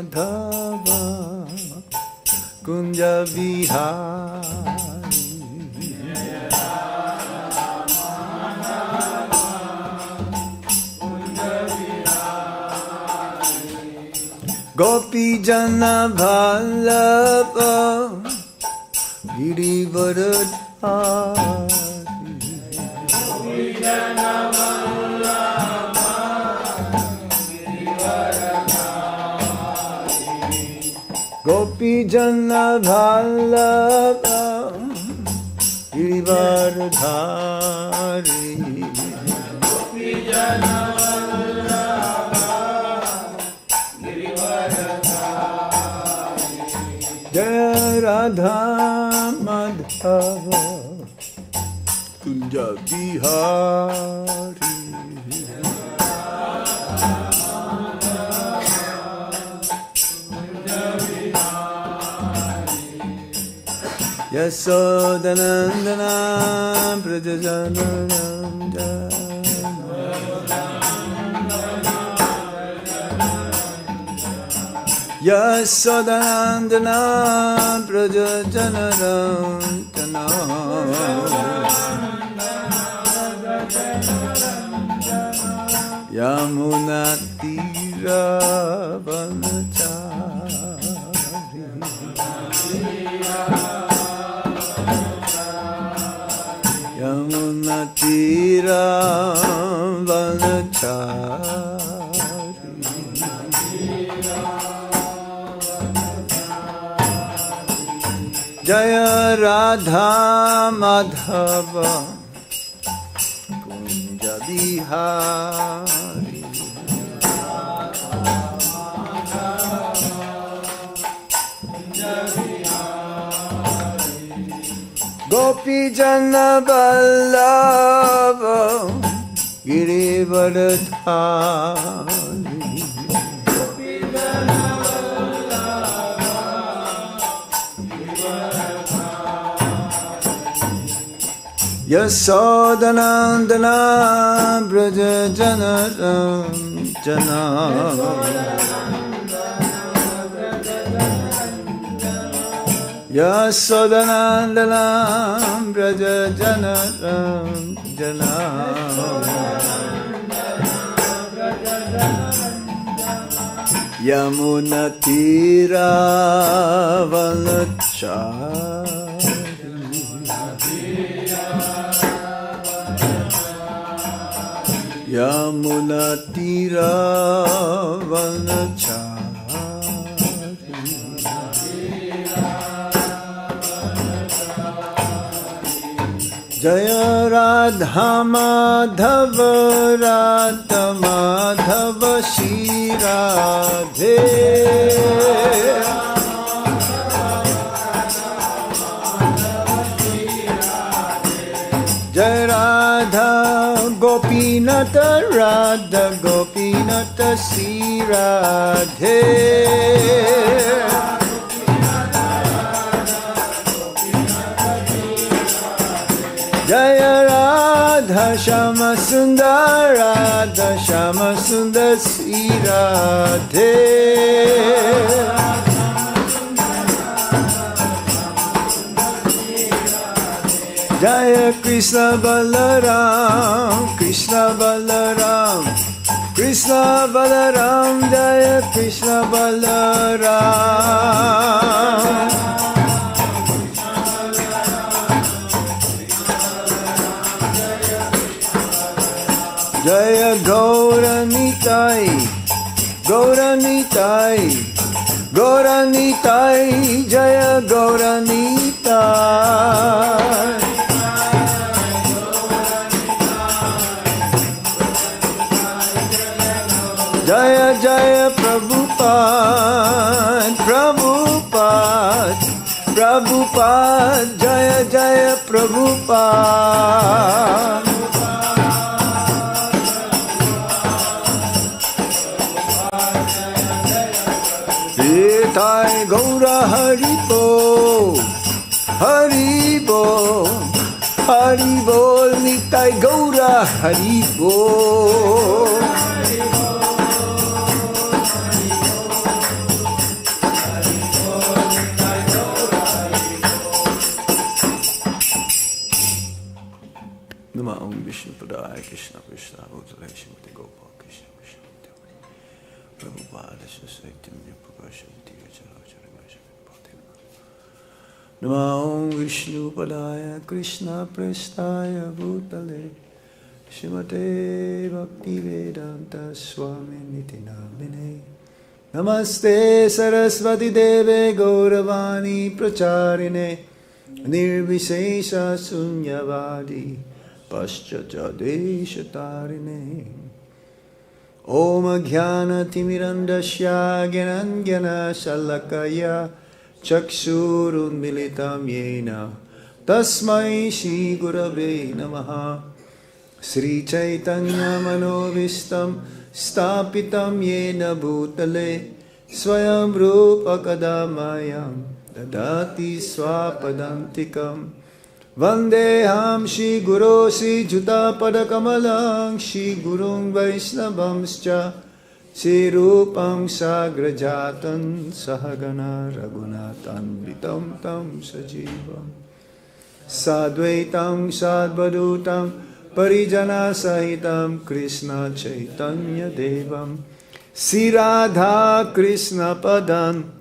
Madhava Kunja Vihari Gopi Jana Vallabha Girivaradhari Gopi Jana Vallabha Girivaradhari Gopi Jana Jaya Radha Madhava Kunja Vihari Yasodanandana Prajajanaranja Yasodanandana Prajajanaranja Yamuna Tira Vanachari Yamuna Tira Vanachari Jaya Radha Madhava Kunja Vihari Gopi Jana Vallabha Girivaradhari Yasodanandana Brajajanaranja Yasodanandana Brajajanaranja Yamuna Tira Vanachari Yamuna Tira Vanachari Jaya Radha Madhava Radha Madhava Shri Radhe Jaya Radha Gopinata Radha Gopinata Shri Radhe Jaya Radha Shama Sundar Radha Shama Sundar Shri Radhe Jaya Krishna Balaram Krishna Balaram Krishna Balaram Jaya Krishna Balaram Jaya Gauranitai Gauranitai Gauranitai Jaya Gauranitai Jaya Jaya Prabhupada Prabhupada Prabhupada Jaya Jaya Prabhupada Nitai Gaura Haribo Haribo Haribo Nitai Gaura Haribo Bhutale Shrimati Gopal Krishna Vishnu Prabhupada Sasaitanya Prakashanti Namo Vishnu Padaya Krishna Prestaya Bhutale Shrimate Bhakti Vedanta Swami Niti Namine Namaste Saraswati Deve Gauravani Pracharine Nirvishesha Sunyavadi Paschatya Deshatarine Om Jnana Timirandasya Gyananjana Shalakaya Chakshurun Militam Yena Tasmai Shri Gurave Namaha Sri Chaitanya Manovistam Stapitam Yena Bhutale Swayam Rupa Kadamayam Dadati Swapadantikam Vandeham Shri Guru Sri Juta Padakamalang Shri Gurung Vaishnavamscha Shri Rupam Sagrajatan Sahagana Raghunatan Vitam Tam Sajivam Sadvaitam Sadvadutam Parijana Sahitam Krishna Chaitanya Devam Sri Radha Krishna Padam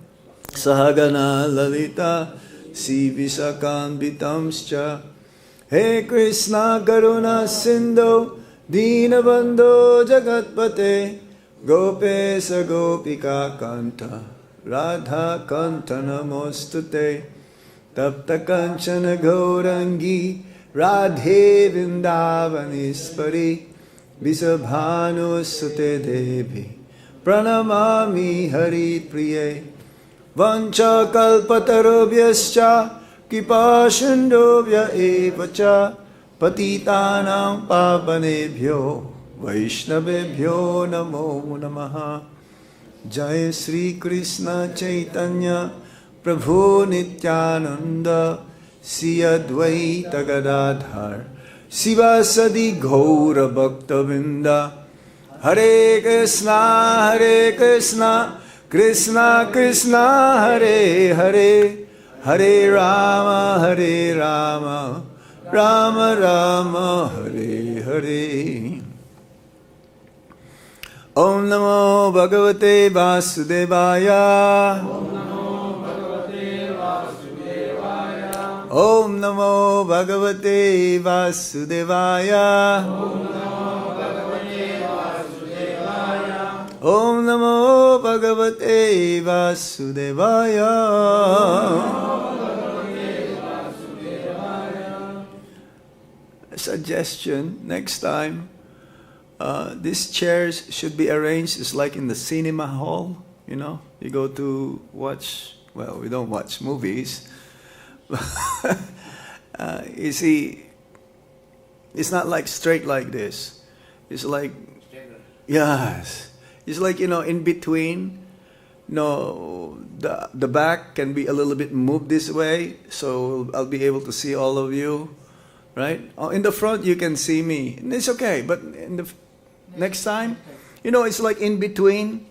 Sahagana Lalita Sri Visakanvitamscha He Krishna Karuna Sindhu Dinabandho Jagatpate Gopesa Gopika Kanta Radha Kanta Namostute Tapta Kanchana Gaurangi Radhe Vrindavaneśwari Visabhanu Sute Devi Pranamami Hari Priye Vancha Kalpatarobhyascha Kipasindobhya evacha Patitanam Pavanebhyo Vaishnavebhyo Namo Namaha Jai Sri Krishna Chaitanya Prabhu Nityananda Sri Advaita Gadadhar Sivasadi Gaura Bhaktavinda Hare Krishna Krishna Krishna Hare Hare Hare Rama Rama Rama Hare Hare Om Namo Bhagavate Vasudevaya Om Namo Bhagavate Vasudevaya Om Namo Bhagavate Vasudevaya A suggestion, next time these chairs should be arranged as like in the cinema hall, you know, you go to watch, well, we don't watch movies. You see, it's not like straight like this. It's like, yes, it's like, you know, in between. No, the back can be a little bit moved this way, so I'll be able to see all of you, right? In the front you can see me, and it's okay. But in the next time, you know, it's like in between.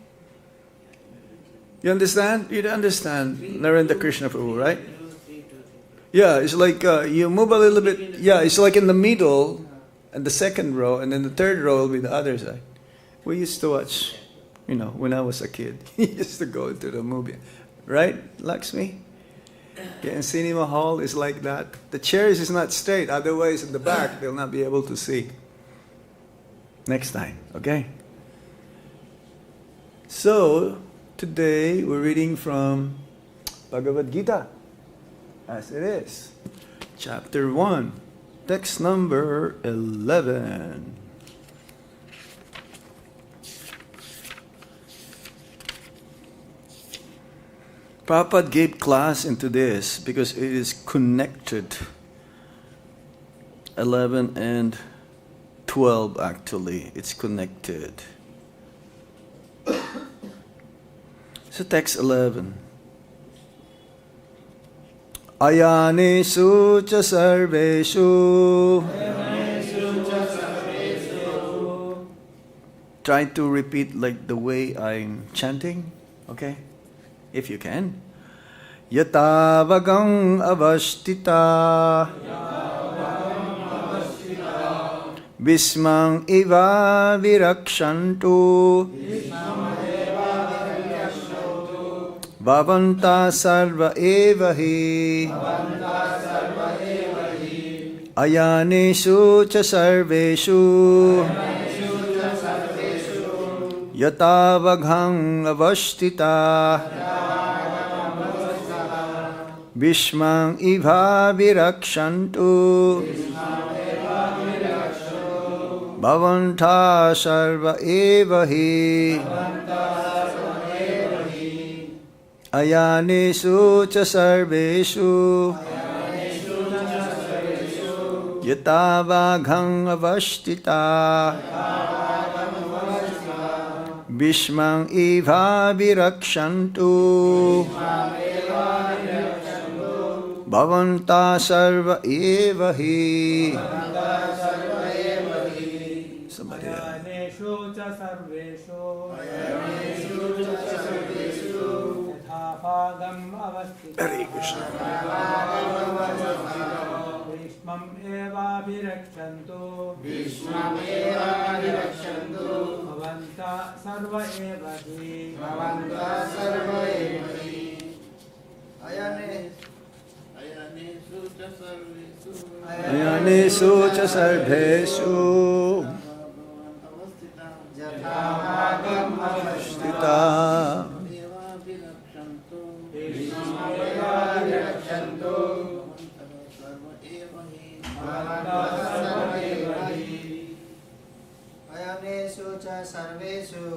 You understand? You understand, Narendra Krishna Prabhu, right? Yeah, it's like you move a little bit. Yeah, it's like in the middle, and the second row, and then the third row will be the other side. We used to watch, you know, when I was a kid. We used to go to the movie, right, Lakshmi? Yeah, in cinema hall is like that. The chairs is not straight. Otherwise, in the back they'll not be able to see. Next time, okay? So today we're reading from Bhagavad Gita. As it is, chapter 1, text number 11. Prabhupada gave class into this because it is connected. 11 and 12 actually, it's connected. So text 11. Ayaneṣu ca sarveṣu. Try to repeat like the way I'm chanting, okay? If you can. Yathā-bhāgam avasthitāḥ. bhīṣmam evābhirakṣantu bhavantaḥ sarva evahi ayaneṣu ca sarveṣu yathā-bhāgam avasthitāḥ bhīṣmam evābhirakṣantu bhavantaḥ sarva evahi ayaneṣu ca sarveṣu yathā-bhāgam avasthitāḥ bhīṣmam evābhirakṣantu bhavantaḥ sarva evahi. Ayaneṣu ca sarveṣu yathā-bhāgam avasthitāḥ Hare Krishna. bhīṣmam evābhirakṣantu bhavantaḥ sarva evahi ayaneṣu ca sarveṣu yathā-bhāgam avasthitāḥ evābhirakṣantu bhavantaḥ sarva evahi ayaneṣu ca sarveṣu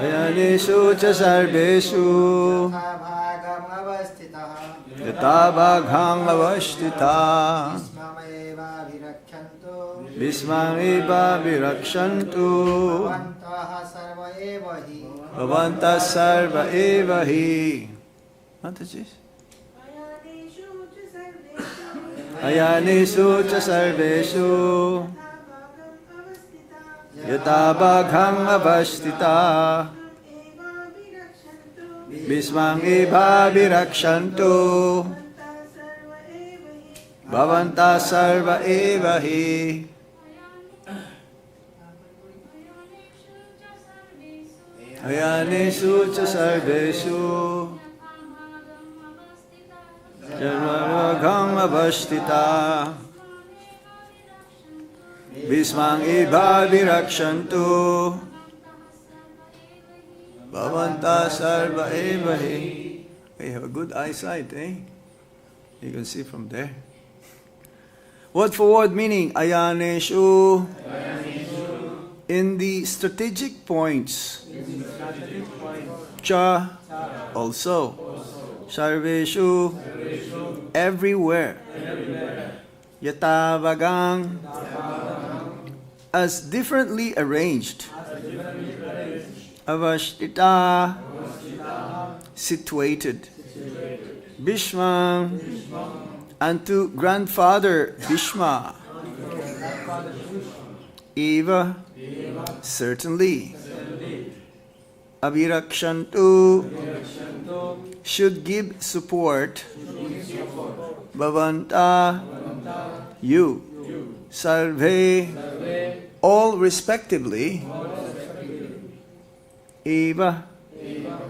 ayaneṣu ca sarveṣu yathā-bhāgam avasthitāḥ yathā-bhāgam avasthitāḥ bhīṣmam bhīṣmam evābhirakṣantu evābhirakṣantu bhavantaḥ sarva evahi bhavantaḥ sarva evahi. Mataji? ayaneṣu ca sarveṣu yathā-bhāgam avasthitāḥ bhīṣmam evābhirakṣantu bhavantaḥ sarva evahi ayaneṣu ca sarveṣu yathā-bhāgam avasthitāḥ bhīṣmam evābhirakṣantu bhavantaḥ sarva evahi. You have a good eyesight, eh? You can see from there. Word for word meaning, ayaneṣu. In the strategic points. Cha, also. Sarveṣu, everywhere. Yathā-bhāgam, as differently arranged. Avasthitāḥ, situated. Bhīṣmam, unto Grandfather Bhīṣma. Eva, certainly. Abhirakṣantu, should give support. Bhavantaḥ, you. Sarve, all respectively. Eva,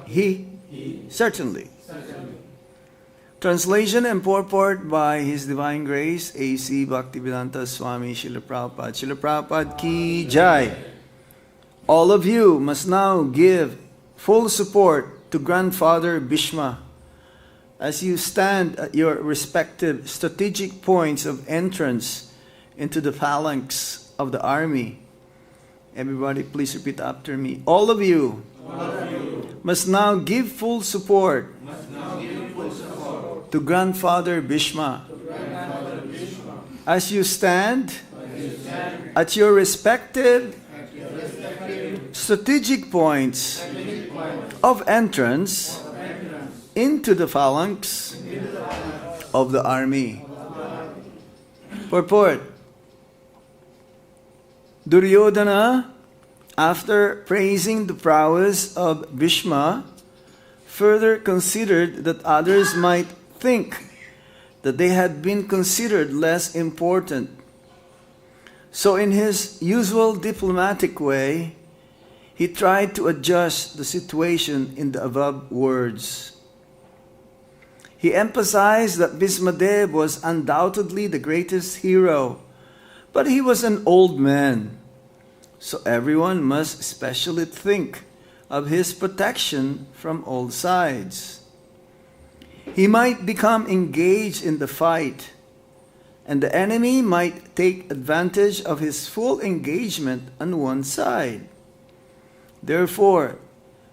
he, certainly. Translation and purport by His Divine Grace, A.C. Bhaktivedanta Swami Srila Prabhupada. Srila Prabhupada ki jai. All of you must now give full support to Grandfather Bhīṣma as you stand at your respective strategic points of entrance into the phalanx of the army. Everybody please repeat after me. All of you must now give full support to Grandfather Bhīṣma as you stand at your respective strategic points of entrance into the phalanx of the army. Purport. Duryodhana, after praising the prowess of Bhīṣma, further considered that others might think that they had been considered less important. So in his usual diplomatic way, he tried to adjust the situation in the above words. He emphasized that Bhīṣmadeva was undoubtedly the greatest hero, but he was an old man, so everyone must especially think of his protection from all sides. He might become engaged in the fight, and the enemy might take advantage of his full engagement on one side. Therefore,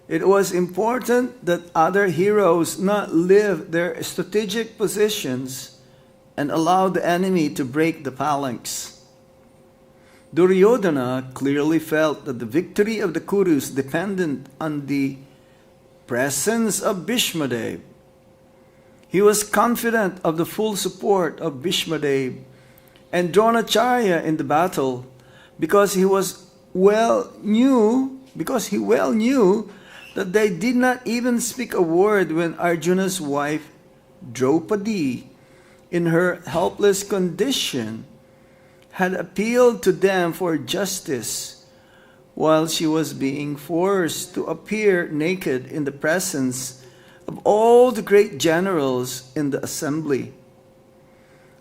it was important that other heroes not leave their strategic positions and allow the enemy to break the phalanx. Duryodhana clearly felt that the victory of the Kurus depended on the presence of Bhīṣmadeva. He was confident of the full support of Bhīṣmadeva and Droṇācārya in the battle because he well knew that they did not even speak a word when Arjuna's wife, Draupadī, in her helpless condition, had appealed to them for justice while she was being forced to appear naked in the presence of all the great generals in the assembly.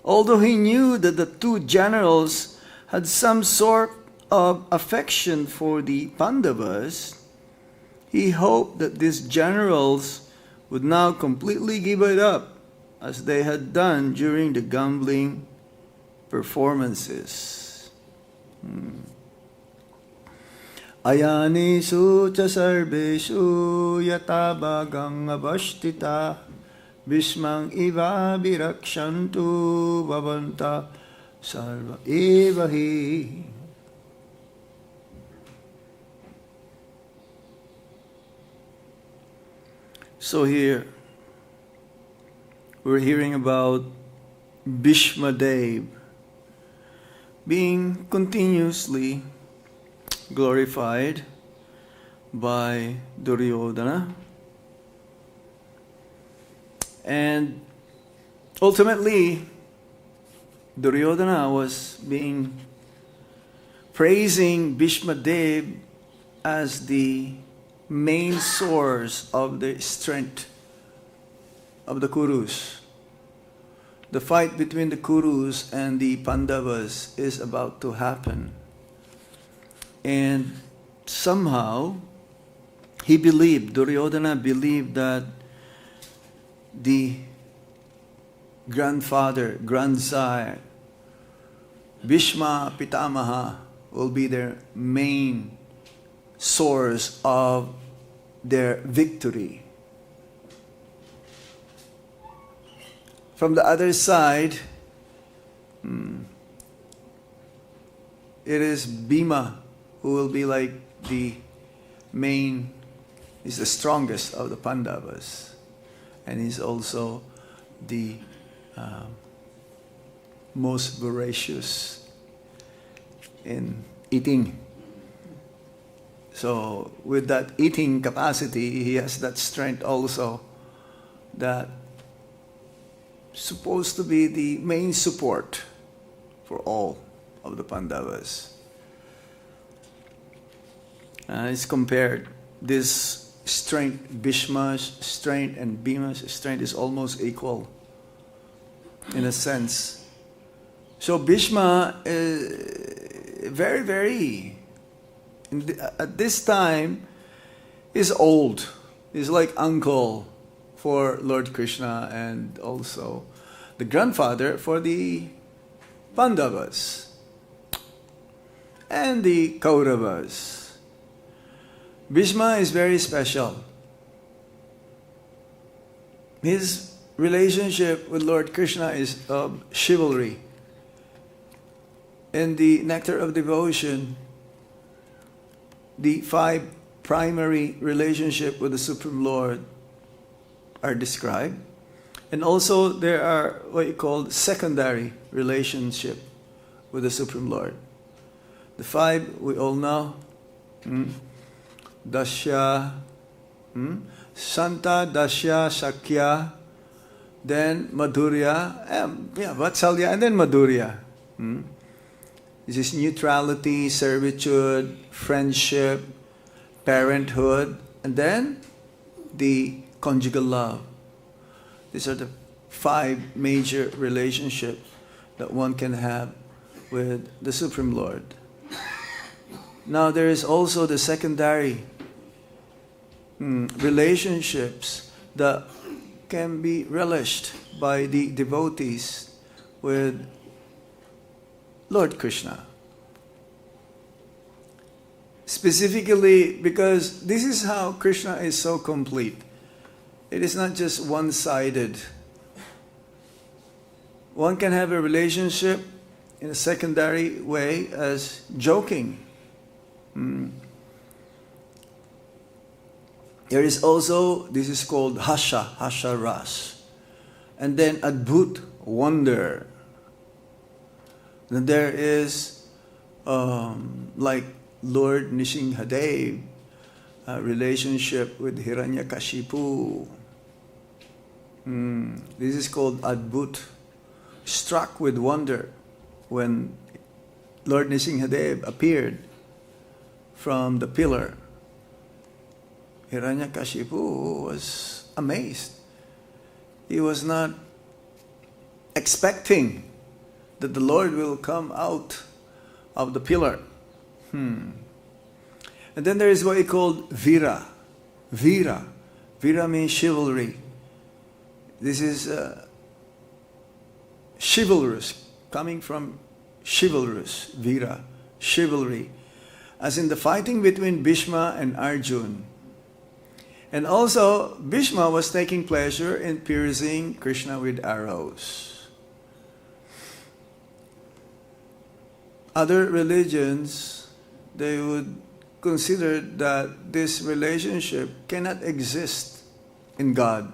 Although he knew that the two generals had some sort of affection for the Pāṇḍavas, he hoped that these generals would now completely give it up as they had done during the gambling performances. Ayaneṣu ca sarveṣu yathā-bhāgam avasthitāḥ bhīṣmam evābhirakṣantu bhavantaḥ sarva evāhi. So here, we're hearing about Bhīṣmadeva being continuously glorified by Duryodhana. And ultimately, Duryodhana was praising Bhīṣmadeva as the main source of the strength of the Kurus. The fight between the Kurus and the Pāṇḍavas is about to happen. And somehow, Duryodhana believed that the grandsire, Bhīṣma Pitamaha, will be their main source of their victory. From the other side, it is Bhīma who will be like the main, he's the strongest of the Pāṇḍavas, and he's also the most voracious in eating. So with that eating capacity, he has that strength also that supposed to be the main support for all of the Pāṇḍavas. It's compared, this strength, Bhīṣma's strength and Bhima's strength is almost equal in a sense. So Bhīṣma is very, at this time, is old. He's like uncle for Lord Krishna and also the grandfather for the Pāṇḍavas and the Kauravas. Bhīṣma is very special. His relationship with Lord Krishna is of chivalry. In the Nectar of Devotion, the 5 primary relationships with the Supreme Lord are described. And also there are what you call secondary relationship with the Supreme Lord. The 5 we all know. Dasya, Santa, Dasya, Sakya, then Madhurya, Vatsalya, and then Madhurya. This is neutrality, servitude, friendship, parenthood, and then the conjugal love. These are the 5 major relationships that one can have with the Supreme Lord. Now there is also the secondary relationships that can be relished by the devotees with Lord Krishna. Specifically because this is how Krishna is so complete. It is not just one-sided. One can have a relationship in a secondary way as joking. There is also, this is called hasha ras. And then adbhut, wonder. Then there is like Lord Nrsimhadev, relationship with Hiranyakashipu. This is called adbhut, struck with wonder when Lord Nrsimhadev appeared from the pillar. Hiranyakashipu was amazed. He was not expecting that the Lord will come out of the pillar. And then there is what he called vira. Vira. Vira means chivalry. This is chivalrous, coming from chivalrous, vira, chivalry. As in the fighting between Bhīṣma and Arjuna. And also, Bhīṣma was taking pleasure in piercing Krishna with arrows. Other religions, they would consider that this relationship cannot exist in God.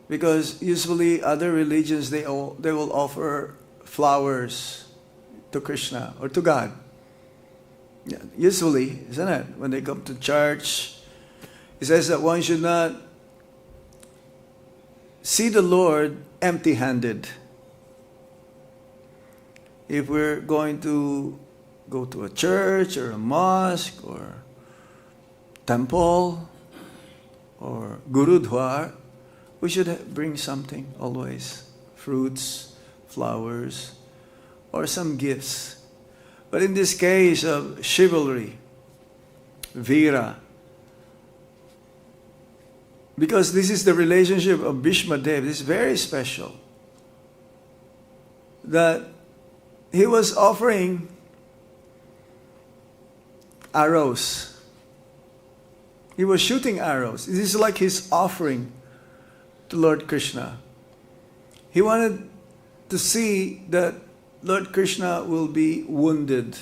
Because usually other religions, they will offer flowers to Krishna or to God. Yeah, usually, isn't it? When they come to church, it says that one should not see the Lord empty-handed. If we're going to go to a church or a mosque or temple or gurudwar, we should bring something always. Fruits, flowers, or some gifts. But in this case of chivalry, vira, because this is the relationship of Bhīṣmadeva, this is very special. That he was offering arrows. He was shooting arrows. This is like his offering to Lord Krishna. He wanted to see that Lord Krishna will be wounded,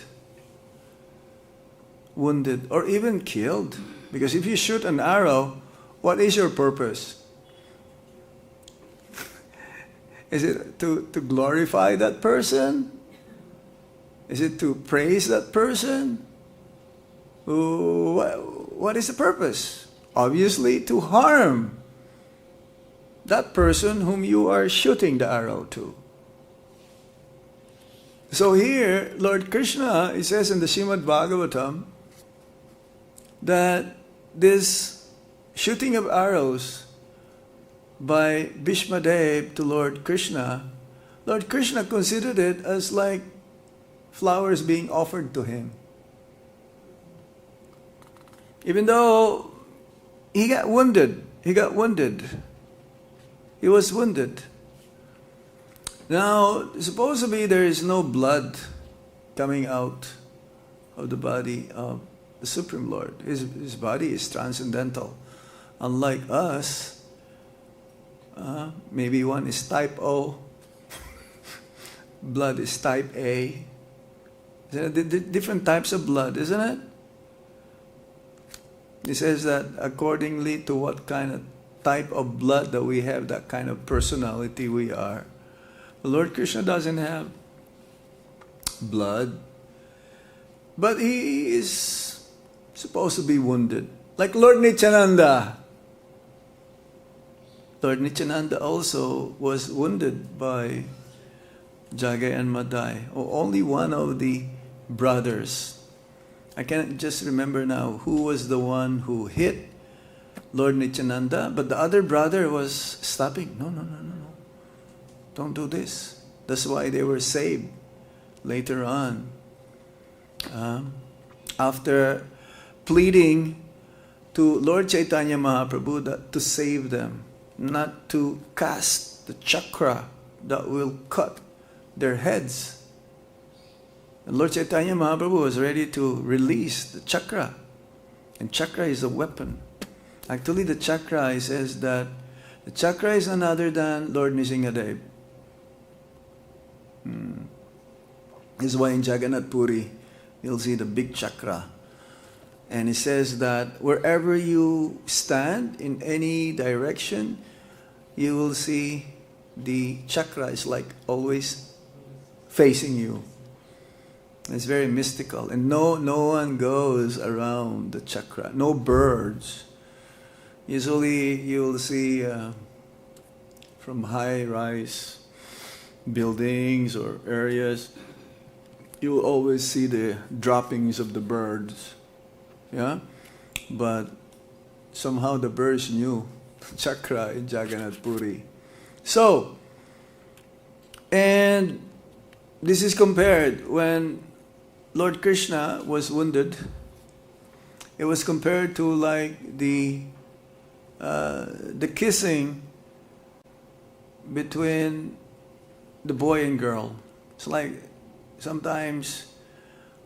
or even killed. Because if you shoot an arrow, what is your purpose? Is it to glorify that person? Is it to praise that person? What is the purpose? Obviously to harm that person whom you are shooting the arrow to. So here, Lord Krishna, he says in the Srimad Bhagavatam that this shooting of arrows by Bhīṣmadeva to Lord Krishna considered it as like flowers being offered to him. Even though he got wounded. He was wounded. Now, supposedly there is no blood coming out of the body of the Supreme Lord. His body is transcendental. Unlike us, maybe one is type O, blood is type A. Different types of blood, isn't it? He says that accordingly to what kind of type of blood that we have, that kind of personality we are. The Lord Krishna doesn't have blood, but he is supposed to be wounded. Like Lord Nityananda. Lord Nityananda also was wounded by Jagai and Madai. Only one of the brothers. I can't just remember now who was the one who hit Lord Nityananda, but the other brother was stopping. No. Don't do this. That's why they were saved later on. After pleading to Lord Chaitanya Mahaprabhu to save them, not to cast the chakra that will cut their heads. And Lord Chaitanya Mahaprabhu was ready to release the chakra. And chakra is a weapon. Actually, the chakra, he says that the chakra is none other than Lord Nrisimhadev. This is why in Jagannath Puri, you'll see the big chakra. And he says that wherever you stand, in any direction, you will see the chakra is like always facing you. It's very mystical. And no one goes around the chakra. No birds. Usually you will see from high-rise buildings or areas, you will always see the droppings of the birds. Yeah? But somehow the birds knew chakra in Jagannath Puri. So, and this is compared when Lord Krishna was wounded. It was compared to like the kissing between the boy and girl. It's like sometimes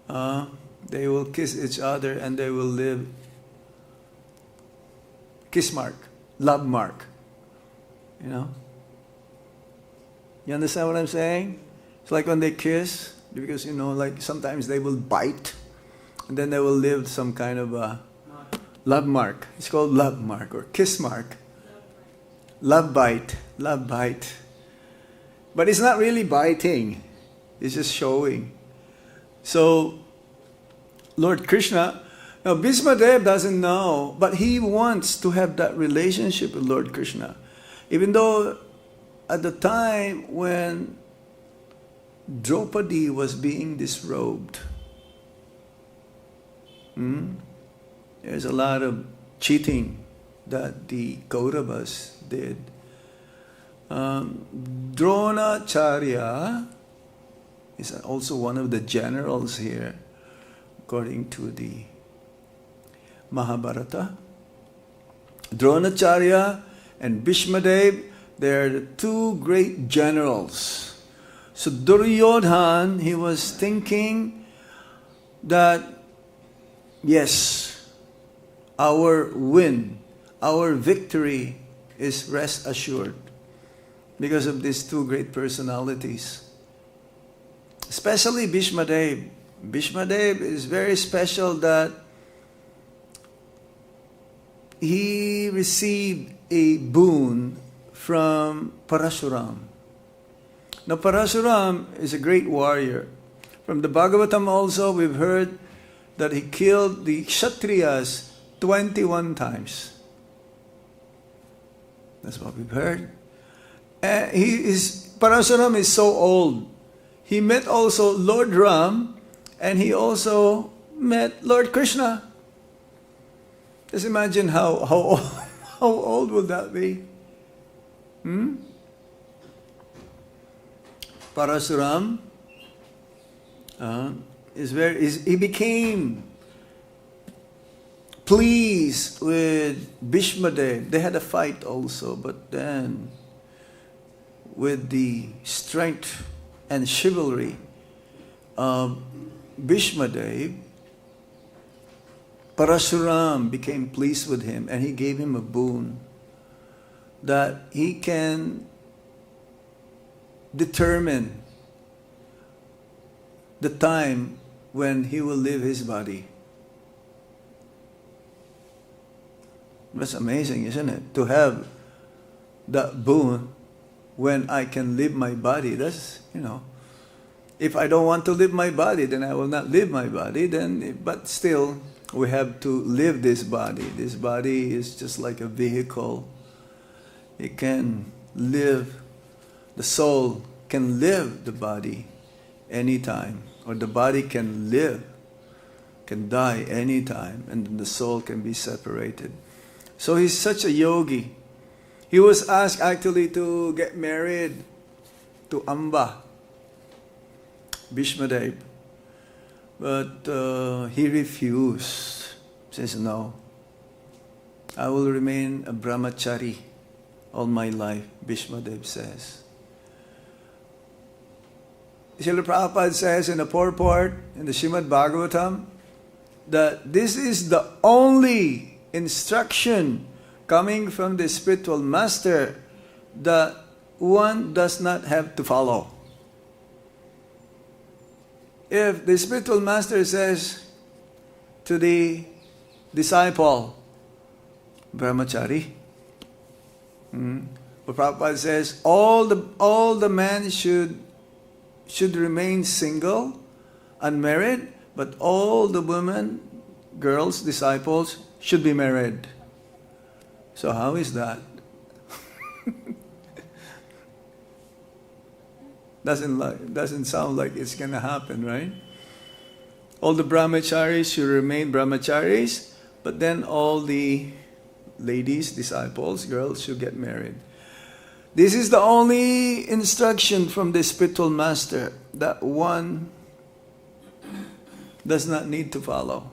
they will kiss each other and they will leave kiss mark, love mark. You know? You understand what I'm saying? It's like when they kiss, because like sometimes they will bite and then they will leave some kind of a love mark. It's called love mark or kiss mark. Love bite. But it's not really biting. It's just showing. So, Lord Krishna, now Bhīṣmadeva doesn't know, but he wants to have that relationship with Lord Krishna. Even though at the time when Draupadī was being disrobed, there's a lot of cheating that the Kauravas did. Droṇācārya is also one of the generals here, according to the Mahabharata. Droṇācārya and Bhīṣmadeva, they are the two great generals. So Duryodhana, he was thinking that, yes, our win, our victory is rest assured because of these two great personalities. Especially Bhīṣmadeva. Bhīṣmadeva is very special that he received a boon from Parashuram. Now Parashuram is a great warrior. From the Bhagavatam also we've heard that he killed the Kshatriyas 21 times. That's what we've heard. Parashuram is so old. He met also Lord Ram and he also met Lord Krishna. Just imagine how old would that be? Parashuram he became pleased with Bhīṣmadeva. They had a fight also, but then with the strength and chivalry of Bhīṣmadeva, Parashuram became pleased with him and he gave him a boon that he can determine the time when he will leave his body. That's amazing, isn't it? To have that boon when I can leave my body. That's, if I don't want to leave my body, then I will not leave my body. But still, we have to live this body. This body is just like a vehicle. It can live, the soul can live the body anytime, or the body can live, can die anytime, and then the soul can be separated. So he's such a yogi. He was asked actually to get married to Amba, Bhīṣmadeva, but he refused. Says, no, I will remain a brahmachari all my life, Bhīṣmadeva says. Srila Prabhupada says in the Purport, in the Śrīmad Bhagavatam, that this is the only instruction coming from the spiritual master that one does not have to follow. If the spiritual master says to the disciple, brahmachari, but Prabhupada says all the men should remain single, unmarried, but all the women, girls, disciples should be married. So how is that? Doesn't sound like it's gonna happen, right? All the brahmacharis should remain brahmacharis, but then all the ladies, disciples, girls should get married. This is the only instruction from the spiritual master that one does not need to follow.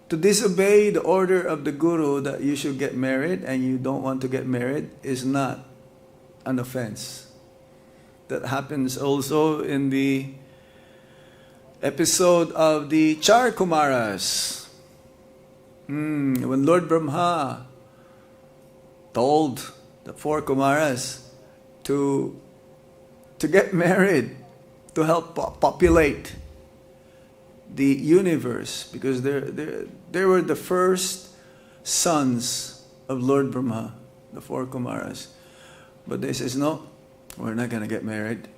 To disobey the order of the guru that you should get married and you don't want to get married is not an offense. That happens also in the episode of the Char Kumaras. When Lord Brahma told the 4 Kumaras to get married, to help populate the universe, because they were the first sons of Lord Brahma, the 4 Kumaras. But they says, no, we're not going to get married.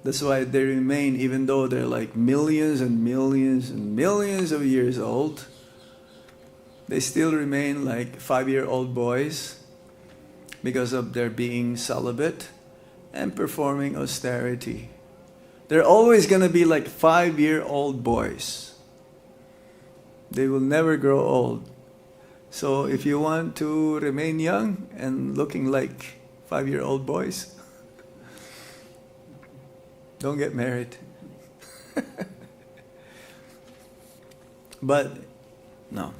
That's why they remain, even though they're like millions and millions and millions of years old, they still remain like 5-year-old boys because of their being celibate and performing austerity. They're always going to be like 5-year-old boys. They will never grow old. So if you want to remain young and looking like 5-year-old boys, don't get married. But no,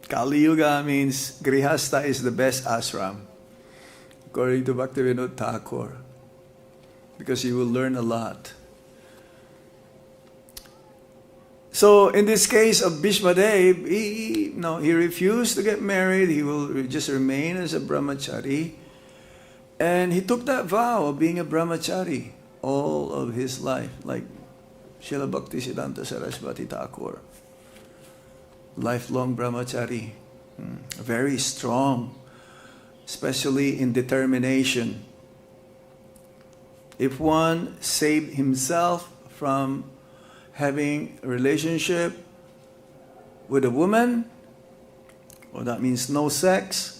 Kali Yuga means Grihastha is the best ashram, according to Bhaktivinoda Thakur, because you will learn a lot. So in this case of Bhīṣmadeva, he refused to get married. He will just remain as a brahmachari, and he took that vow of being a brahmachari all of his life, like Srila Bhaktisiddhanta Saraswati Thakur, lifelong brahmachari, very strong, especially in determination. If one saved himself from having a relationship with a woman, or that means no sex,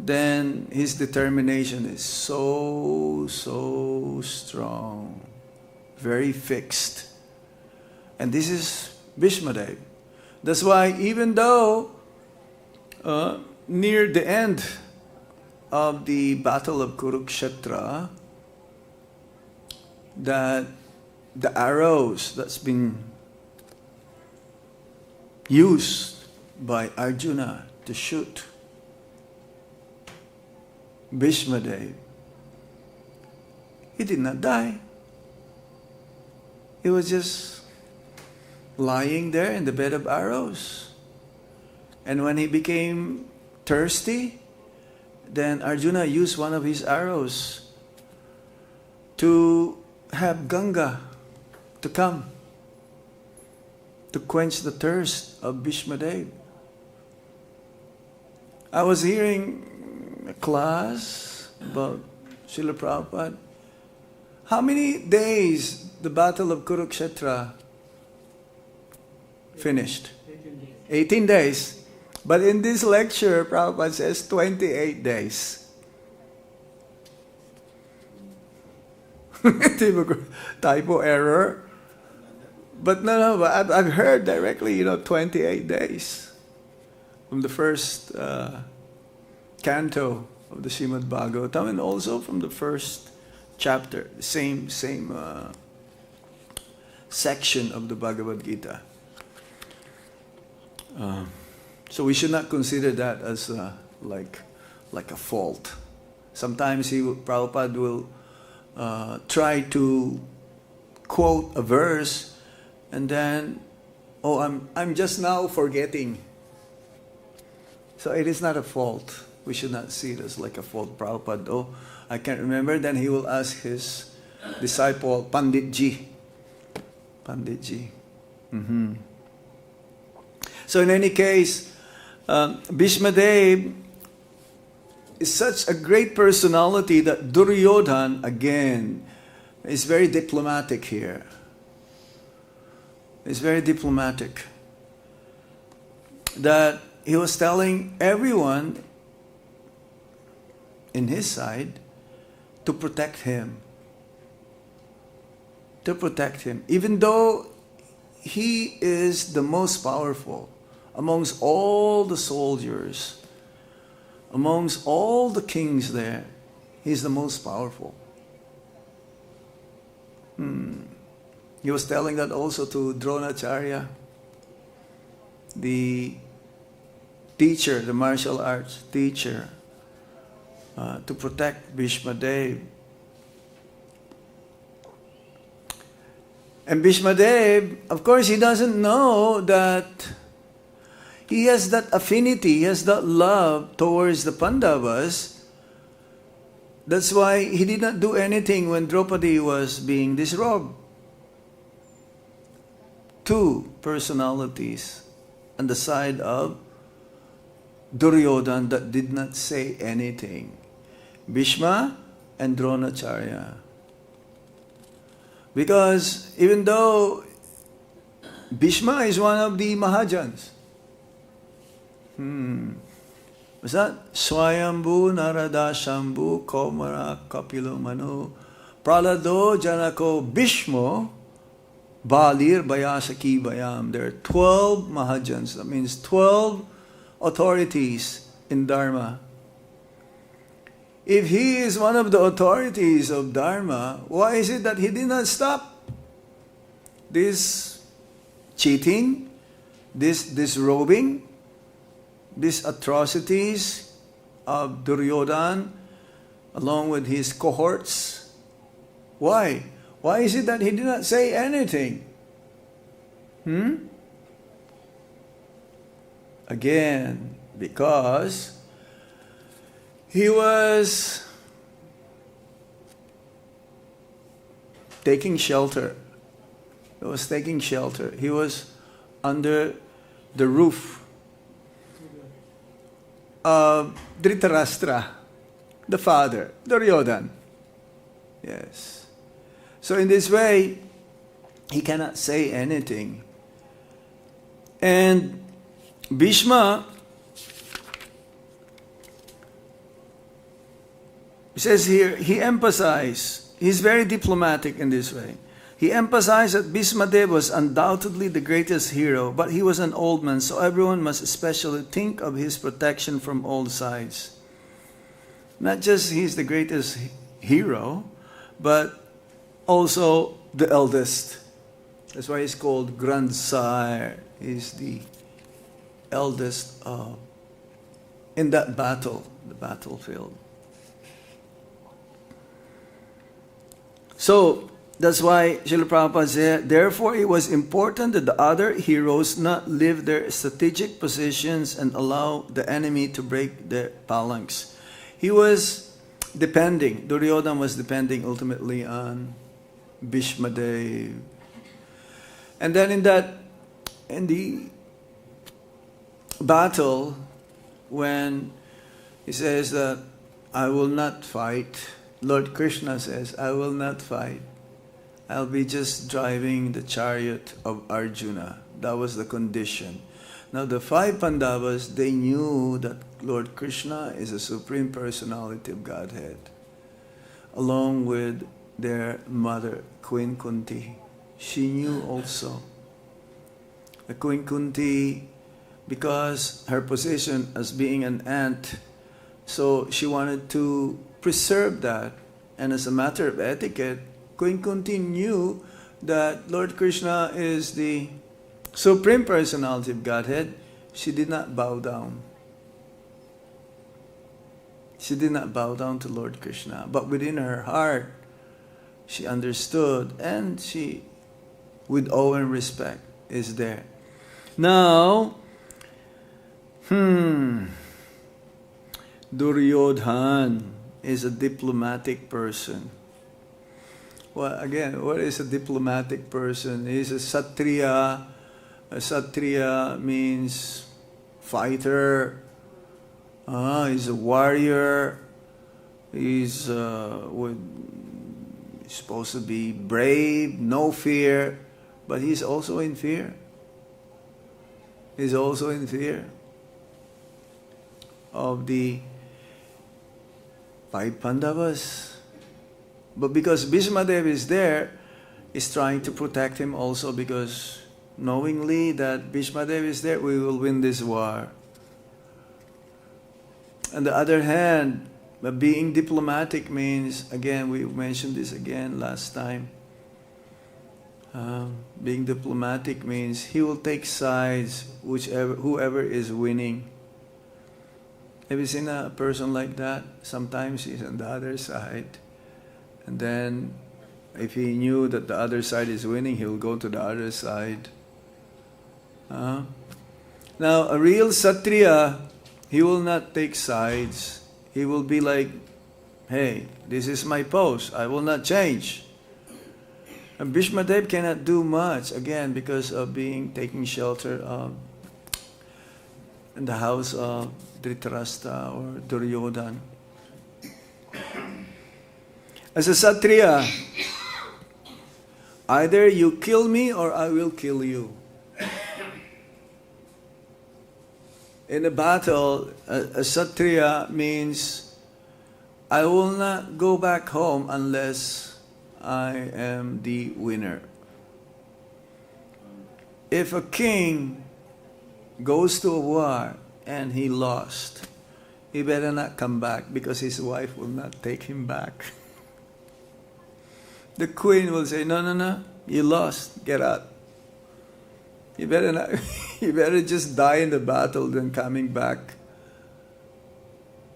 then his determination is so strong, very fixed. And this is Bhīṣmadeva. That's why even though near the end of the battle of Kurukshetra, that the arrows that's been used by Arjuna to shoot Bhīṣmadeva, he did not die. He was just lying there in the bed of arrows. And when he became thirsty, then Arjuna used one of his arrows to have Ganga to come to quench the thirst of Bhīṣmadeva. I was hearing a class about Srila Prabhupada. How many days the battle of Kurukshetra finished? 18 days. But in this lecture, Prabhupada says 28 days. Typo error. But no, I've heard directly, 28 days from the first canto of the Srimad Bhagavatam, and also from the first chapter, same section of the Bhagavad Gita. So we should not consider that as like a fault. Sometimes Prabhupada will try to quote a verse, and then, I'm just now forgetting. So it is not a fault. We should not see it as like a fault. Prabhupada, I can't remember. Then he will ask his disciple, Panditji. Mm-hmm. So in any case, Bhīṣmadeva is such a great personality that Duryodhana, again, is very diplomatic here. He's very diplomatic. That he was telling everyone in his side to protect him. To protect him. Even though he is the most powerful amongst all the soldiers, amongst all the kings there, he's the most powerful. He was telling that also to Droṇācārya, the teacher, the martial arts teacher, to protect Bhīṣmadeva. And Bhīṣmadeva, of course, he doesn't know that he has that affinity, he has that love towards the Pāṇḍavas. That's why he did not do anything when Draupadī was being disrobed. Two personalities on the side of Duryodhana that did not say anything. Bhīṣma and Droṇācārya. Because even though Bhīṣma is one of the Mahajans, was that Swayambhu Narada Shambhu Komara Kapilo Manu Pralado Janako Bhīṣmo Balir Bayasaki Bayam. There are 12 Mahajans. That means 12 authorities in Dharma. If he is one of the authorities of Dharma, why is it that he did not stop this cheating, this disrobing, these atrocities of Duryodhana along with his cohorts? Why? Why is it that he did not say anything? Again, because he was taking shelter. He was taking shelter. He was under the roof of Dhritarashtra, the father, Duryodhana. Yes. So in this way, he cannot say anything. And Bhīṣma, he says here, he emphasized, he's very diplomatic in this way. He emphasized that Bhīṣmadeva was undoubtedly the greatest hero, but he was an old man, so everyone must especially think of his protection from all sides. Not just he's the greatest hero, but also the eldest. That's why he's called Grandsire. He's the eldest in that battle, the battlefield. So that's why Srila Prabhupada said, therefore it was important that the other heroes not leave their strategic positions and allow the enemy to break their phalanx. He was depending, Duryodhana was depending ultimately on Bhīṣmadeva. And then in the battle, when he says that I will not fight, Lord Krishna says, I will not fight. I'll be just driving the chariot of Arjuna. That was the condition. Now the 5 Pāṇḍavas, they knew that Lord Krishna is a Supreme Personality of Godhead, along with their mother, Queen Kunti. She knew also. The Queen Kunti, because her position as being an aunt, so she wanted to preserve that. And as a matter of etiquette, Queen Kunti knew that Lord Krishna is the Supreme Personality of Godhead. She did not bow down. She did not bow down to Lord Krishna. But within her heart, she understood, and she, with awe and respect, is there. Now, Duryodhana is a diplomatic person. Well, again, what is a diplomatic person? He's a Satriya. A Satriya means fighter. He's a warrior. He's supposed to be brave, no fear, but he's also in fear. He's also in fear of the 5 Pāṇḍavas. But because Bhīṣmadeva is there, he's trying to protect him also, because knowingly that Bhīṣmadeva is there, we will win this war. On the other hand, being diplomatic means, again, we mentioned this again last time, being diplomatic means he will take sides, whoever is winning. Have you seen a person like that? Sometimes he's on the other side, and then if he knew that the other side is winning, he'll go to the other side. Now, a real Satriya, he will not take sides. He will be like, hey, this is my post, I will not change. And Bhīṣmadeva cannot do much, again, because of taking shelter in the house of Dhritarashtra or Duryodhana. As a Satriya, either you kill me or I will kill you. In a battle, a Satriya means I will not go back home unless I am the winner. If a king goes to a war and he lost, he better not come back, because his wife will not take him back. The queen will say, no, you lost, get out. You better not, you better just die in the battle than coming back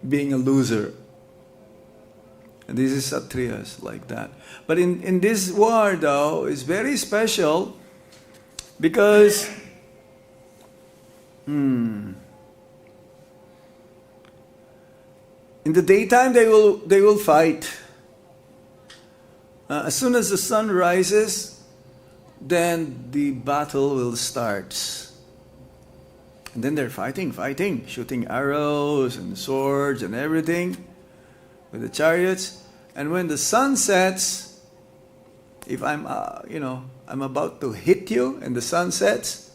being a loser. And this is Satriyas like that. But in this war, though, it's very special, because in the daytime they will fight. As soon as the sun rises, then the battle will start. And then they're fighting, shooting arrows and swords and everything with the chariots. And when the sun sets, if I'm about to hit you and the sun sets,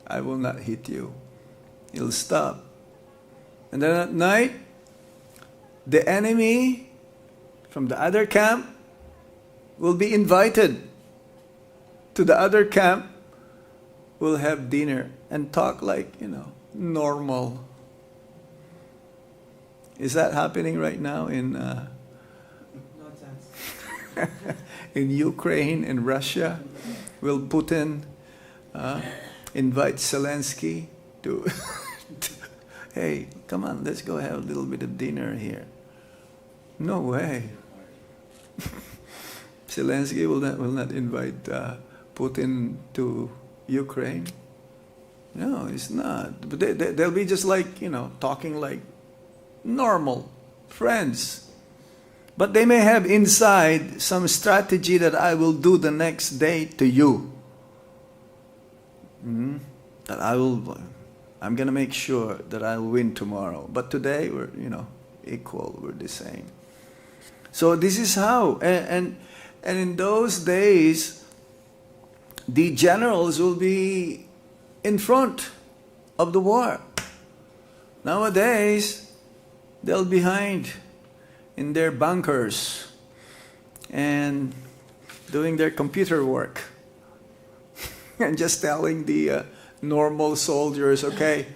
I will not hit you. You'll stop. And then at night, the enemy from the other camp will be invited to the other camp. We'll have dinner and talk like, normal. Is that happening right now in in Ukraine and Russia? Will Putin invite Zelensky to hey, come on, let's go have a little bit of dinner here? No way. Zelensky will not invite Putin to Ukraine. No, it's not. But they'll be just like, talking like normal friends. But they may have inside some strategy that I will do the next day to you. That I'm going to make sure that I'll win tomorrow. But today we're, equal, we're the same. So this is how. And in those days, the generals will be in front of the war. Nowadays, they'll behind in their bunkers. and doing their computer work and just telling the normal soldiers, okay,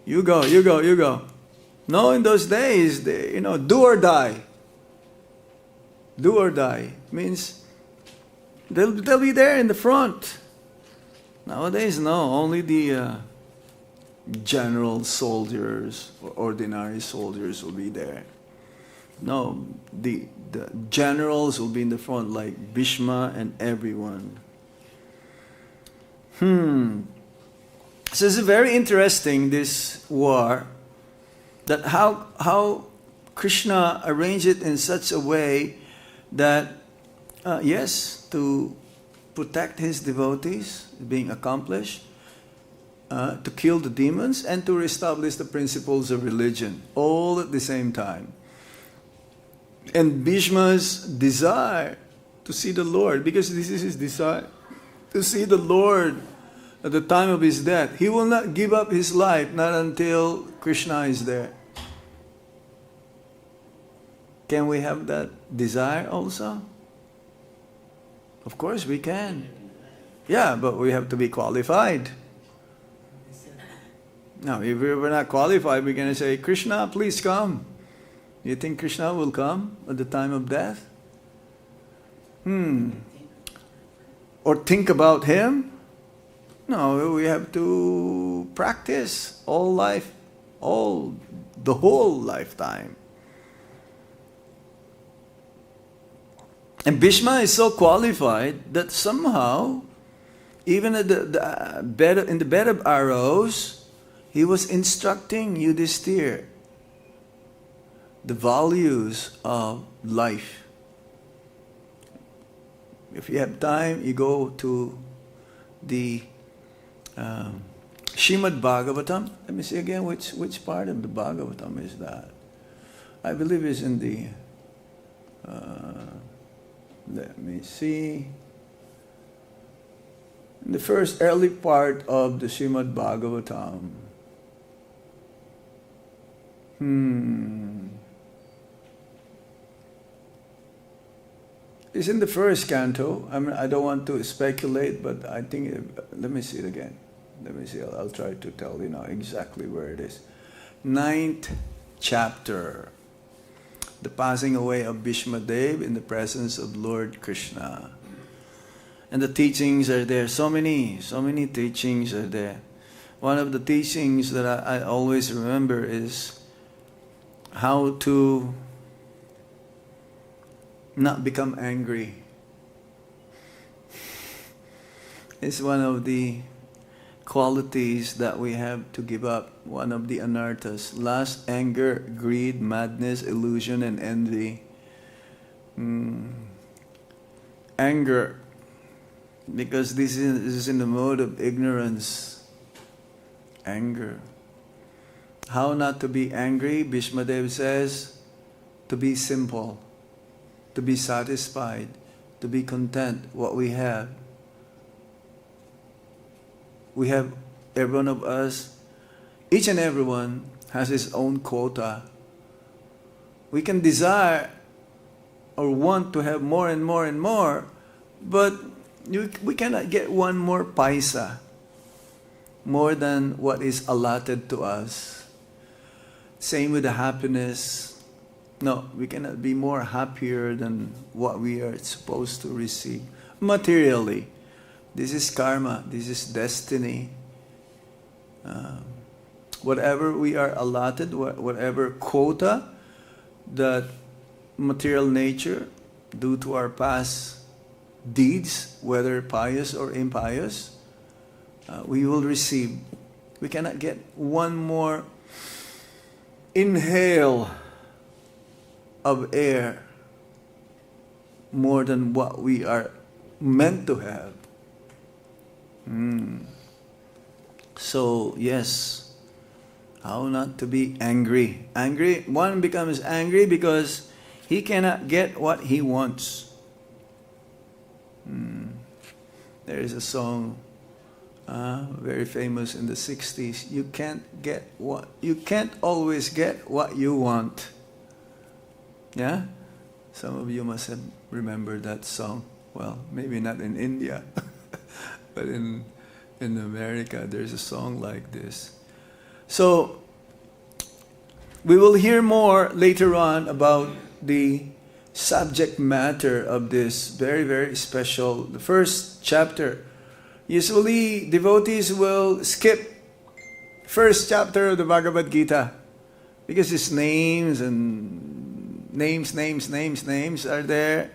you go, you go, you go. No, in those days, they, do or die. Do or die means they'll be there in the front. Nowadays, no, only the general soldiers or ordinary soldiers will be there. No, the generals will be in the front like Bhīṣma and everyone. So it's very interesting, this war, that how Krishna arranged it in such a way that, yes, to protect his devotees being accomplished, to kill the demons, and to reestablish the principles of religion, all at the same time. And Bhīṣma's desire to see the Lord, because this is his desire, to see the Lord at the time of his death. He will not give up his life, not until Krishna is there. Can we have that desire also? Of course we can. Yeah, but we have to be qualified. Now, if we're not qualified, we're going to say, Krishna, please come. You think Krishna will come at the time of death? Or think about him? No, we have to practice all life, the whole lifetime. And Bhīṣma is so qualified that somehow, even at in the bed of arrows, he was instructing Yudhishthira the values of life. If you have time, you go to the Śrīmad Bhāgavatam. Let me see again, which part of the Bhāgavatam is that? I believe it's in the, let me see, in the first early part of the Śrīmad Bhāgavatam. It's in the first canto. I mean, I don't want to speculate, but I think, let me see it again. Let me see, I'll try to tell you now exactly where it is. 9th chapter. The passing away of Bhīṣmadeva in the presence of Lord Krishna. And the teachings are there. So many teachings are there. One of the teachings that I always remember is how to not become angry. It's one of the qualities that we have to give up. One of the anarthas. Lust, anger, greed, madness, illusion, and envy. Anger, because this is in the mode of ignorance. Anger. How not to be angry? Bhīṣmadeva says, to be simple, to be satisfied, to be content what we have. We have, every one of us, each and every one has his own quota. We can desire or want to have more and more and more, but we cannot get one more paisa, more than what is allotted to us. Same with the happiness. No, we cannot be more happier than what we are supposed to receive materially. This is karma, this is destiny. Whatever we are allotted, whatever quota that material nature, due to our past deeds, whether pious or impious, we will receive. We cannot get one more inhale of air more than what we are meant to have. So, yes, how not to be angry. Angry, one becomes angry because he cannot get what he wants. There is a song very famous in the 60s. You can't always get what you want. Yeah? Some of you must have remembered that song. Well, maybe not in India, but in America, there's a song like this. So, we will hear more later on about the subject matter of this very, very special, the first chapter. Usually, devotees will skip first chapter of the Bhagavad Gita because its names are there.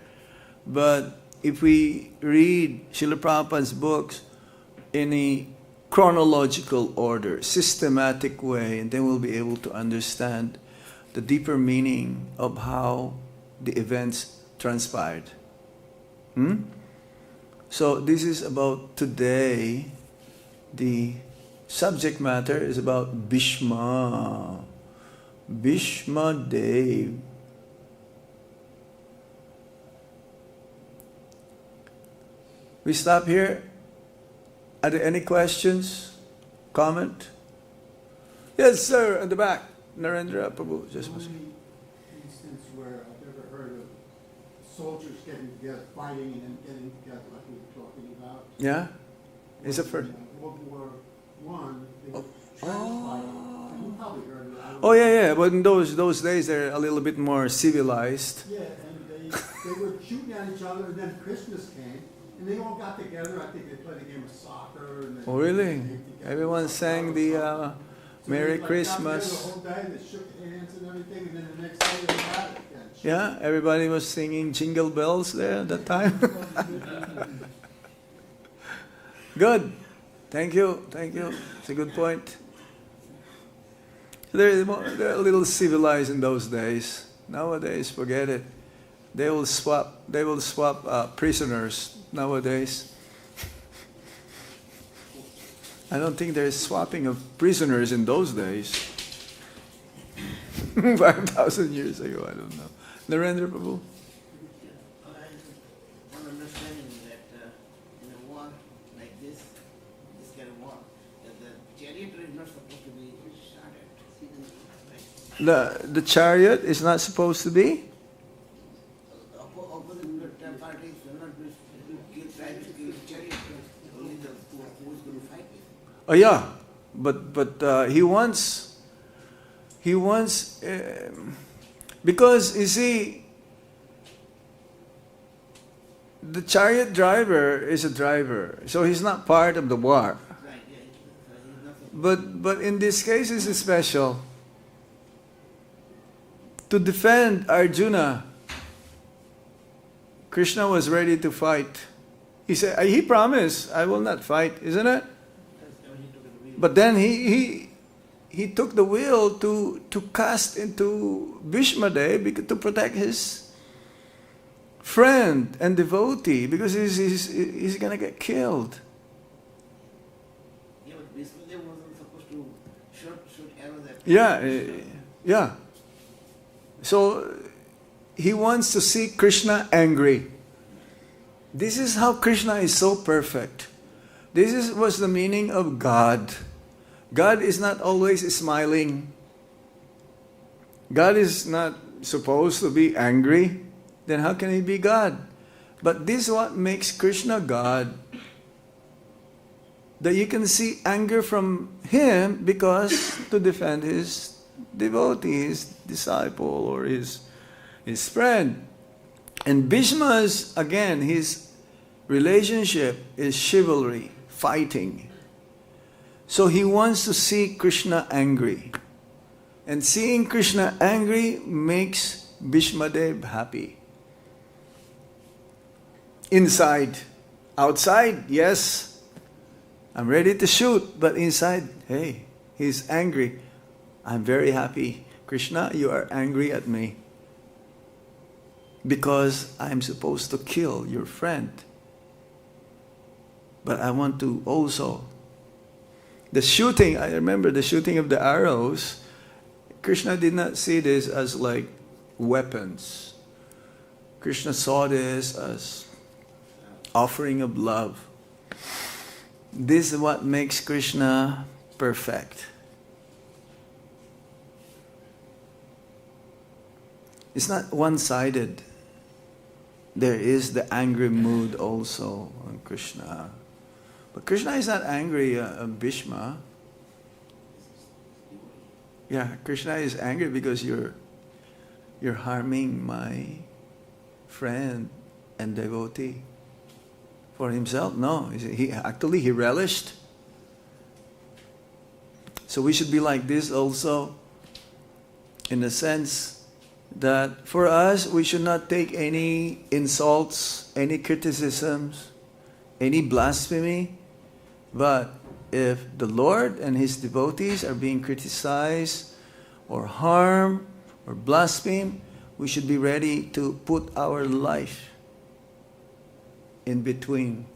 But if we read Srila Prabhupada's books in a chronological order, systematic way, and then we'll be able to understand the deeper meaning of how the events transpired. So this is about today. The subject matter is about Bhīṣma. Bhīṣmadeva. We stop here. Are there any questions? Comment? Yes, sir, at the back. Narendra Prabhu. Just The only instance where I've ever heard of soldiers getting together, fighting, and then getting together, like we were talking about. Yeah? Is it was for... in, World War One, they were trench fighting. You probably heard of that. Oh, yeah. But in those days, they're a little bit more civilized. Yeah, and they were shooting at each other, and then Christmas came, and they all got together. I think they played a game of soccer. And Oh, really? Everyone sang the Merry Christmas. The whole day, they shook hands and everything, and then the next day they had it again. Yeah, everybody was singing Jingle Bells there at that time. Good. Thank you. It's a good point. They're a little civilized in those days. Nowadays, forget it. They will swap prisoners nowadays. I don't think there's swapping of prisoners in those days. 5,000 years ago, I don't know. Narendra Prabhu? One understanding that in a war like this kind of war, that the chariot is not supposed to be started. Right? The chariot is not supposed to be? Opposite parties will not be try to kill the chariot. Only the who is going to fight with. Oh yeah, but he wants, because you see, the chariot driver is a driver, so he's not part of the war. Right, yeah. He's not But in this case, it's special. To defend Arjuna, Krishna was ready to fight. He said, he promised, I will not fight, isn't it? But then he took the will to cast into Bhīṣmadeva to protect his friend and devotee, because he's going to get killed. Yeah, but Bhīṣmadeva wasn't supposed to shoot arrows at Yeah. So he wants to see Krishna angry. This is how Krishna is so perfect. This was the meaning of God. God is not always smiling. God is not supposed to be angry. Then how can he be God? But this is what makes Krishna God. That you can see anger from him because to defend his devotee, his disciple, or his friend. And Bhīṣma's, again, his relationship is chivalry, fighting. So he wants to see Krishna angry. And seeing Krishna angry makes Bhīṣmadeva happy. Inside. Outside, yes, I'm ready to shoot. But inside, hey, he's angry. I'm very happy. Krishna, you are angry at me because I'm supposed to kill your friend. But I want to also... The shooting, I remember the shooting of the arrows, Krishna did not see this as like weapons. Krishna saw this as offering of love. This is what makes Krishna perfect. It's not one-sided. there is the angry mood also on Krishna. But Krishna is not angry on Bhīṣma. Yeah, Krishna is angry because you're harming my friend and devotee. For himself, no. He relished. So we should be like this also, in the sense that for us, we should not take any insults, any criticisms, any blasphemy. But if the Lord and His devotees are being criticized or harmed or blasphemed, we should be ready to put our life in between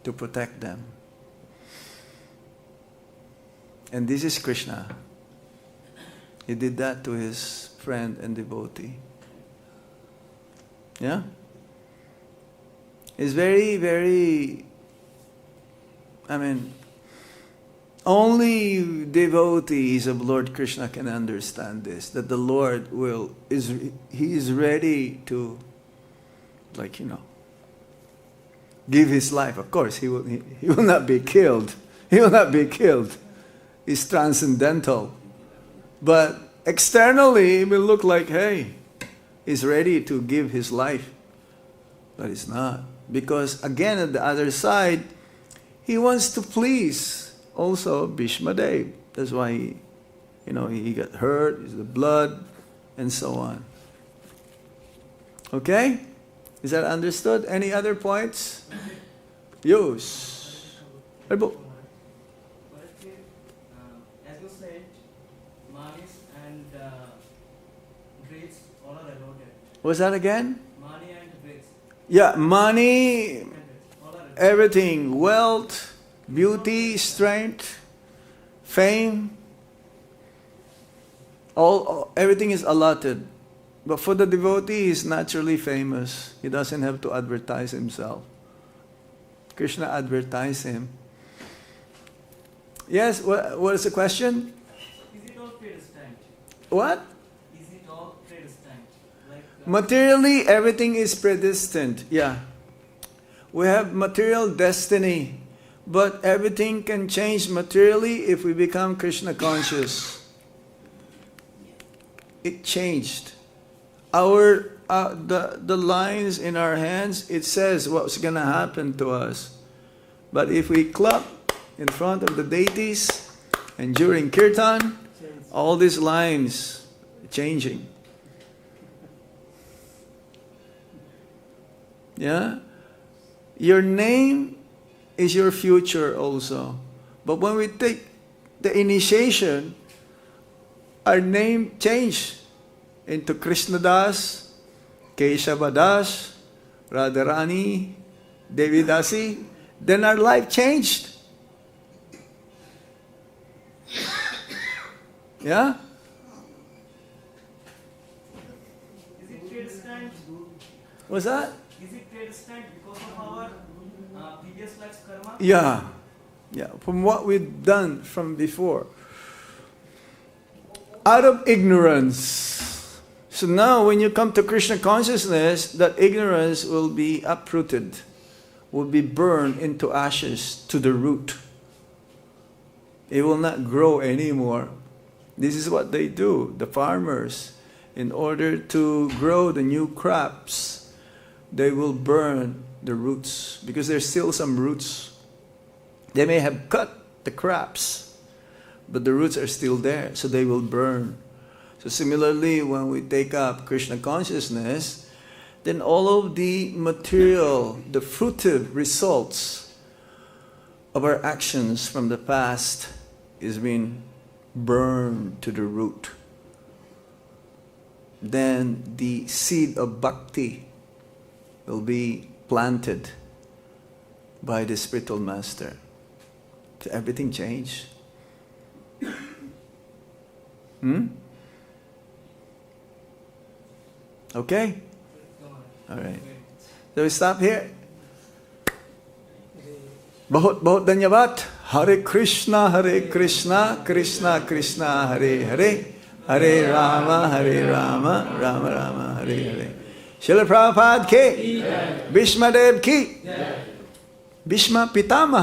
to protect them. And this is Krishna. He did that to his friend and devotee. Yeah? It's very, very, only devotees of Lord Krishna can understand this, that the Lord He is ready to, give His life. Of course, He will not be killed. He will not be killed. He's transcendental. But externally, it will look like, hey, He's ready to give His life. But it's not. Because again, at the other side, He wants to please also Bhīṣmadeva. That's why he got hurt, the blood, and so on. Okay? Is that understood? Any other points? Yes. As you said, manis and greeds all are allowed. What's that again? Money and greeds. Yeah, money, All are allowed. everything, wealth, beauty, strength, fame, everything is allotted. But for the devotee, he is naturally famous. He doesn't have to advertise himself. Krishna advertised him. Yes, what is the question? Is it all predestined? What? Is it all predestined? Materially, everything is predestined. Yeah. We have material destiny. But everything can change materially if we become Krishna conscious. It changed. The lines in our hands, it says what's going to happen to us. But if we clap in front of the deities and during kirtan, all these lines are changing. Yeah? Your name is your future also. But when we take the initiation, our name changed into Krishnadas, Kesavadas, Radharani, Devidasi. Then our life changed. Yeah? Is it predestined? What's that? Is it predestined because of our previous life's karma? Yeah. Yeah. From what we've done from before. Out of ignorance. So now when you come to Krishna consciousness, that ignorance will be uprooted, will be burned into ashes to the root. It will not grow anymore. This is what they do, the farmers. In order to grow the new crops, they will burn the roots because there's still some roots. They may have cut the crops, but the roots are still there, so they will burn. So similarly, when we take up Krishna consciousness, then all of the material, the fruitive results of our actions from the past is being burned to the root. Then the seed of Bhakti will be planted by the spiritual master. So everything changed. Okay? Alright. So we stop here. Bahut bahut dhanyavad. Hare Krishna, Krishna Krishna, Hare Hare, Hare Rama, Rama Rama, Hare Hare. Srila Prabhupada ki, Bhīṣmadeva ki, Bhīṣma Pitama